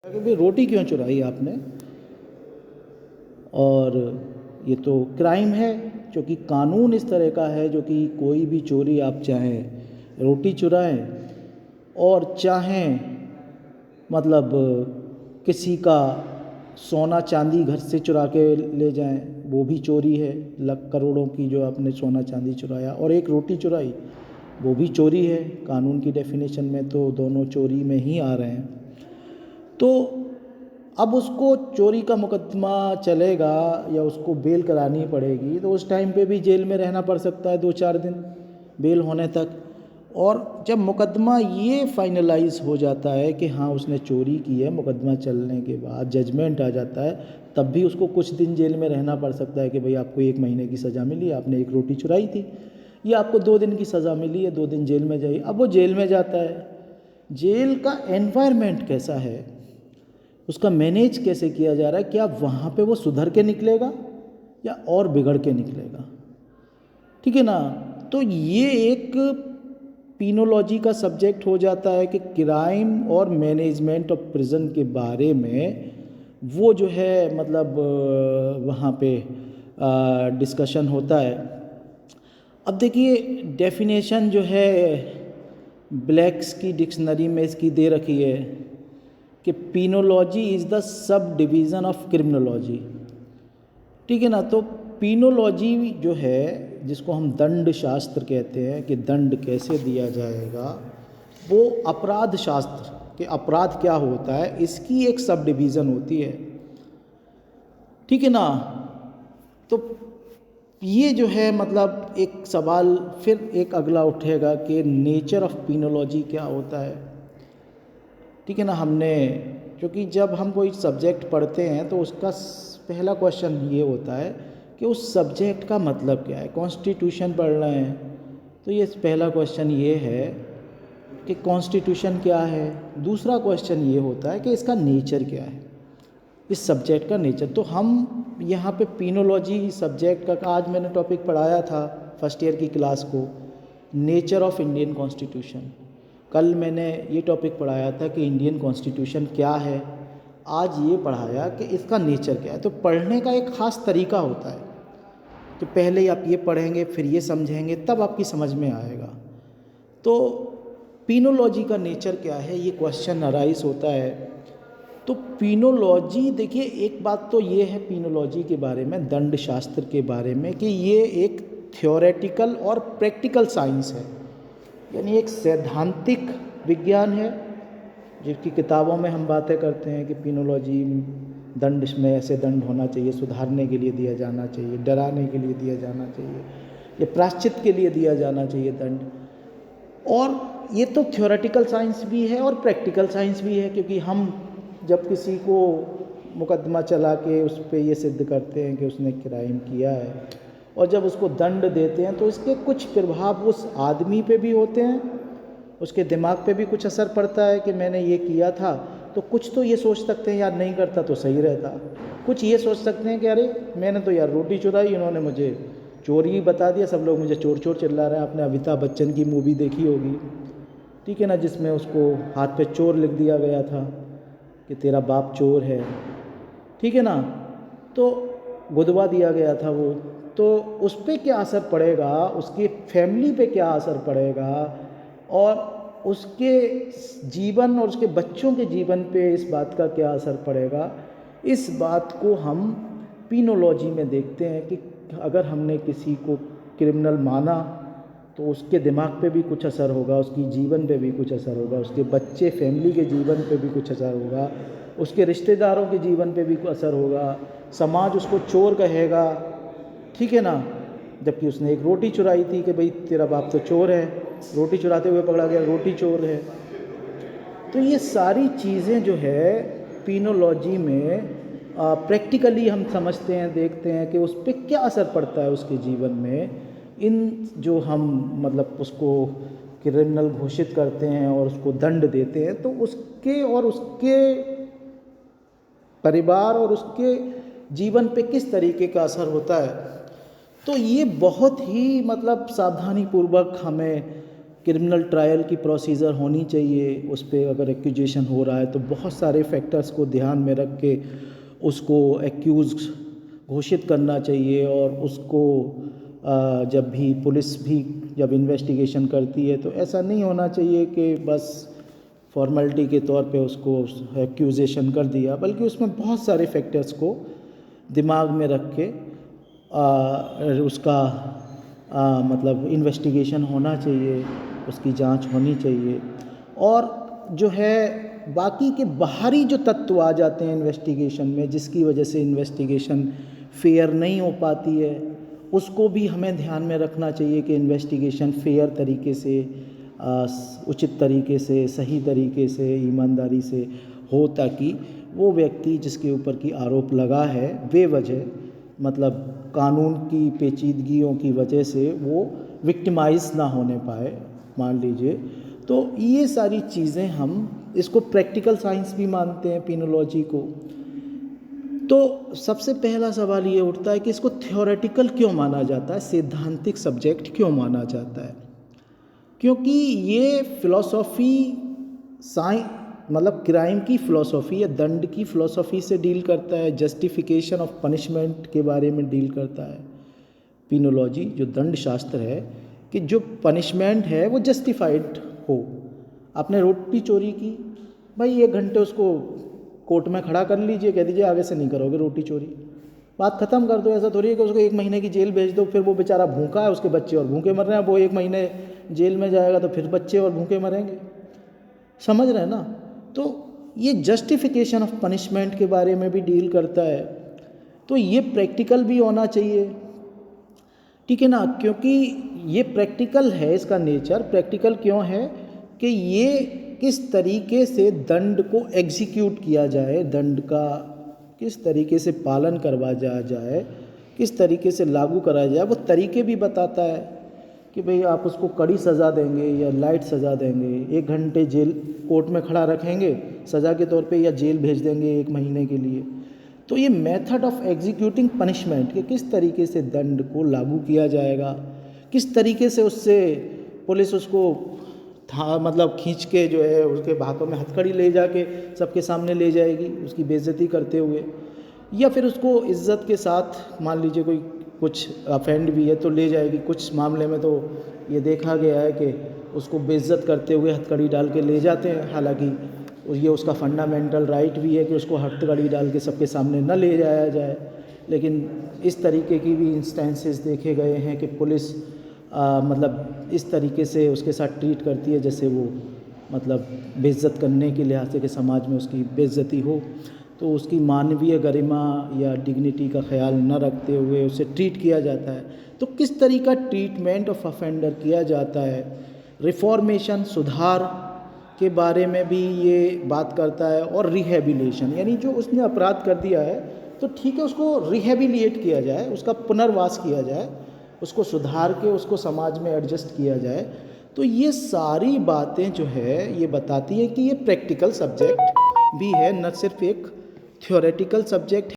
कि भाई रोटी क्यों चुराई आपने। और ये तो क्राइम है, क्योंकि कानून इस तरह का है जो कि कोई भी चोरी आप चाहें रोटी चुराएं और चाहें मतलब किसी का सोना चांदी घर से चुरा के ले जाएं, वो भी चोरी है। लाख करोड़ों की जो आपने सोना चांदी चुराया और एक रोटी चुराई, वो भी चोरी है। कानून की डेफिनेशन में तो दोनों चोरी में ही आ रहे हैं। तो अब उसको चोरी का मुकदमा चलेगा या उसको बेल करानी पड़ेगी, तो उस टाइम पे भी जेल में रहना पड़ सकता है 2-4 दिन बेल होने तक। और जब मुकदमा ये फाइनलाइज हो जाता है कि हाँ उसने चोरी की है, मुकदमा चलने के बाद जजमेंट आ जाता है, तब भी उसको कुछ दिन जेल में रहना पड़ सकता है कि भाई आपको 1 महीने की सज़ा मिली, आपने एक रोटी चुराई थी, या आपको 2 दिन की सज़ा मिली है, 2 दिन जेल में जाइए। अब वो जेल में जाता है, जेल का एनवायरनमेंट कैसा है, उसका मैनेज कैसे किया जा रहा है, क्या वहाँ पे वो सुधर के निकलेगा या और बिगड़ के निकलेगा। ठीक है ना। तो ये एक पीनोलॉजी का सब्जेक्ट हो जाता है कि क्राइम और मैनेजमेंट ऑफ प्रिजन के बारे में वो जो है मतलब वहाँ पे डिस्कशन होता है। अब देखिए डेफिनेशन जो है ब्लैक्स की डिक्शनरी में इसकी दे रखी है कि penology is the subdivision of criminology. ठीक है ना। तो पीनोलॉजी जो है, जिसको हम दंड शास्त्र कहते हैं कि दंड कैसे दिया जाएगा, वो अपराध शास्त्र कि अपराध क्या होता है, इसकी एक सब डिवीज़न होती है। ठीक है ना। तो ये जो है मतलब एक सवाल फिर एक अगला उठेगा कि नेचर ऑफ पीनोलॉजी क्या होता है। ठीक है ना। हमने क्योंकि जब हम कोई सब्जेक्ट पढ़ते हैं तो उसका पहला क्वेश्चन ये होता है कि उस सब्जेक्ट का मतलब क्या है। कॉन्स्टिट्यूशन पढ़ रहे हैं तो ये पहला क्वेश्चन ये है कि कॉन्स्टिट्यूशन क्या है। दूसरा क्वेश्चन ये होता है कि इसका नेचर क्या है, इस सब्जेक्ट का नेचर। तो हम यहाँ पे पीनोलॉजी सब्जेक्ट का आज मैंने टॉपिक पढ़ाया था फर्स्ट ईयर की क्लास को, नेचर ऑफ इंडियन कॉन्स्टिट्यूशन। कल मैंने ये टॉपिक पढ़ाया था कि इंडियन कॉन्स्टिट्यूशन क्या है, आज ये पढ़ाया कि इसका नेचर क्या है। तो पढ़ने का एक ख़ास तरीका होता है कि पहले आप ये पढ़ेंगे फिर ये समझेंगे तब आपकी समझ में आएगा। तो पीनोलॉजी का नेचर क्या है, ये क्वेश्चन अराइज होता है। तो पीनोलॉजी देखिए, एक बात तो ये है पीनोलॉजी के बारे में, दंड शास्त्र के बारे में, कि ये एक थ्योरेटिकल और प्रैक्टिकल साइंस है, यानी एक सैद्धांतिक विज्ञान है। जिसकी किताबों में हम बातें करते हैं कि पीनोलॉजी दंड में ऐसे दंड होना चाहिए, सुधारने के लिए दिया जाना चाहिए, डराने के लिए दिया जाना चाहिए, या प्रायश्चित के लिए दिया जाना चाहिए दंड। और ये तो थ्योरेटिकल साइंस भी है और प्रैक्टिकल साइंस भी है, क्योंकि हम जब किसी को मुकदमा चला के उस पर ये सिद्ध करते हैं कि उसने क्राइम किया है और जब उसको दंड देते हैं तो इसके कुछ प्रभाव उस आदमी पे भी होते हैं, उसके दिमाग पे भी कुछ असर पड़ता है कि मैंने ये किया था। तो कुछ तो ये सोच सकते हैं यार नहीं करता तो सही रहता, कुछ ये सोच सकते हैं कि अरे मैंने तो यार रोटी चुराई, इन्होंने मुझे चोरी बता दिया, सब लोग मुझे चोर चोर चिल्ला रहे हैं। आपने अमिताभ बच्चन की मूवी देखी होगी, ठीक है ना, जिसमें उसको हाथ पे चोर लिख दिया गया था कि तेरा बाप चोर है, ठीक है ना। तो गुदवा दिया गया था वो। तो उस पर क्या असर पड़ेगा, उसकी फैमिली पे क्या असर पड़ेगा, और उसके जीवन और उसके बच्चों के जीवन पे इस बात का क्या असर पड़ेगा, इस बात को हम पीनोलॉजी में देखते हैं कि अगर हमने किसी को क्रिमिनल माना तो उसके दिमाग पे भी कुछ असर होगा, उसकी जीवन पे भी कुछ असर होगा, उसके बच्चे फैमिली के जीवन पे भी कुछ असर होगा, उसके रिश्तेदारों के जीवन पे भी कुछ असर होगा, समाज उसको चोर कहेगा, ठीक है ना। जबकि उसने एक रोटी चुराई थी कि भाई तेरा बाप तो चोर है, रोटी चुराते हुए पकड़ा गया, रोटी चोर है। तो ये सारी चीज़ें जो है पीनोलॉजी में प्रैक्टिकली हम समझते हैं, देखते हैं कि उस पर क्या असर पड़ता है उसके जीवन में। इन जो हम मतलब उसको क्रिमिनल घोषित करते हैं और उसको दंड देते हैं, तो उसके और उसके परिवार और उसके जीवन पे किस तरीके का असर होता है। तो ये बहुत ही मतलब सावधानी पूर्वक हमें क्रिमिनल ट्रायल की प्रोसीजर होनी चाहिए, उस पे अगर एक्यूजेशन हो रहा है तो बहुत सारे फैक्टर्स को ध्यान में रख के उसको एक्यूज घोषित करना चाहिए। और उसको जब भी पुलिस भी जब इन्वेस्टिगेशन करती है तो ऐसा नहीं होना चाहिए कि बस फॉर्मेलिटी के तौर पे उसको एक्यूजेशन कर दिया, बल्कि उसमें बहुत सारे फैक्टर्स को दिमाग में रख के उसका मतलब इन्वेस्टिगेशन होना चाहिए, उसकी जांच होनी चाहिए। और जो है बाकी के बाहरी जो तत्व आ जाते हैं इन्वेस्टिगेशन में, जिसकी वजह से इन्वेस्टिगेशन फेयर नहीं हो पाती है, उसको भी हमें ध्यान में रखना चाहिए कि इन्वेस्टिगेशन फेयर तरीके से, उचित तरीके से, सही तरीके से, ईमानदारी से हो, ताकि वो व्यक्ति जिसके ऊपर की आरोप लगा है बेवजह, मतलब कानून की पेचीदगियों की वजह से वो विक्टिमाइज ना होने पाए, मान लीजिए। तो ये सारी चीज़ें हम इसको प्रैक्टिकल साइंस भी मानते हैं, पिनोलॉजी को। तो सबसे पहला सवाल ये उठता है कि इसको थ्योरेटिकल क्यों माना जाता है, सैद्धांतिक सब्जेक्ट क्यों माना जाता है? क्योंकि ये फिलॉसफी मतलब क्राइम की फ़िलॉसफी या दंड की फ़िलॉसफी से डील करता है, जस्टिफिकेशन ऑफ पनिशमेंट के बारे में डील करता है। पिनोलॉजी जो दंड शास्त्र है कि जो पनिशमेंट है वो जस्टिफाइड हो। आपने रोटी चोरी की, भाई 1 घंटे उसको कोर्ट में खड़ा कर लीजिए, कह दीजिए आगे से नहीं करोगे रोटी चोरी, बात ख़त्म कर दो। ऐसा थोड़ी है कि उसको 1 महीने की जेल भेज दो, फिर वो बेचारा भूखा है, उसके बच्चे और भूखे मर रहे हैं, वो 1 महीने जेल में जाएगा तो फिर बच्चे और भूखे मरेंगे। समझ रहे हैं ना? तो ये जस्टिफिकेशन ऑफ पनिशमेंट के बारे में भी डील करता है। तो ये प्रैक्टिकल भी होना चाहिए, ठीक है ना? क्योंकि ये प्रैक्टिकल है, इसका नेचर प्रैक्टिकल क्यों है कि ये किस तरीके से दंड को एग्जीक्यूट किया जाए, दंड का किस तरीके से पालन करवाया जाए, किस तरीके से लागू कराया जाए, वो तरीके भी बताता है कि भाई आप उसको कड़ी सज़ा देंगे या लाइट सज़ा देंगे, 1 घंटे जेल कोर्ट में खड़ा रखेंगे सज़ा के तौर पे, या जेल भेज देंगे 1 महीने के लिए। तो ये मेथड ऑफ एग्जीक्यूटिंग पनिशमेंट कि किस तरीके से दंड को लागू किया जाएगा, किस तरीके से उससे पुलिस उसको मतलब खींच के जो है उसके हाथों में हथकड़ी ले जाके सबके सामने ले जाएगी उसकी बेइज्जती करते हुए, या फिर उसको इज्जत के साथ, मान लीजिए कोई कुछ अफेंड भी है तो ले जाएगी। कुछ मामले में तो ये देखा गया है कि उसको बेइज्जत करते हुए हथकड़ी डाल के ले जाते हैं, हालांकि ये उसका फंडामेंटल राइट भी है कि उसको हथकड़ी डाल के सबके सामने न ले जाया जाए। लेकिन इस तरीके की भी इंस्टेंसेस देखे गए हैं कि पुलिस मतलब इस तरीके से उसके साथ ट्रीट करती है जैसे वो मतलब बेइज्जत करने के लिहाज से कि समाज में उसकी बेइज्जती हो, तो उसकी मानवीय गरिमा या डिग्निटी का ख्याल न रखते हुए उसे ट्रीट किया जाता है। तो किस तरीका ट्रीटमेंट ऑफ ऑफेंडर किया जाता है, रिफॉर्मेशन सुधार के बारे में भी ये बात करता है। और रिहेबिलिटेशन, यानी जो उसने अपराध कर दिया है तो ठीक है उसको रिहेबिलिएट किया जाए, उसका पुनर्वास किया जाए, उसको सुधार के उसको समाज में एडजस्ट किया जाए। तो ये सारी बातें जो है ये बताती हैं कि ये प्रैक्टिकल सब्जेक्ट भी है, न सिर्फ एक थ्योरेटिकल सब्जेक्ट है।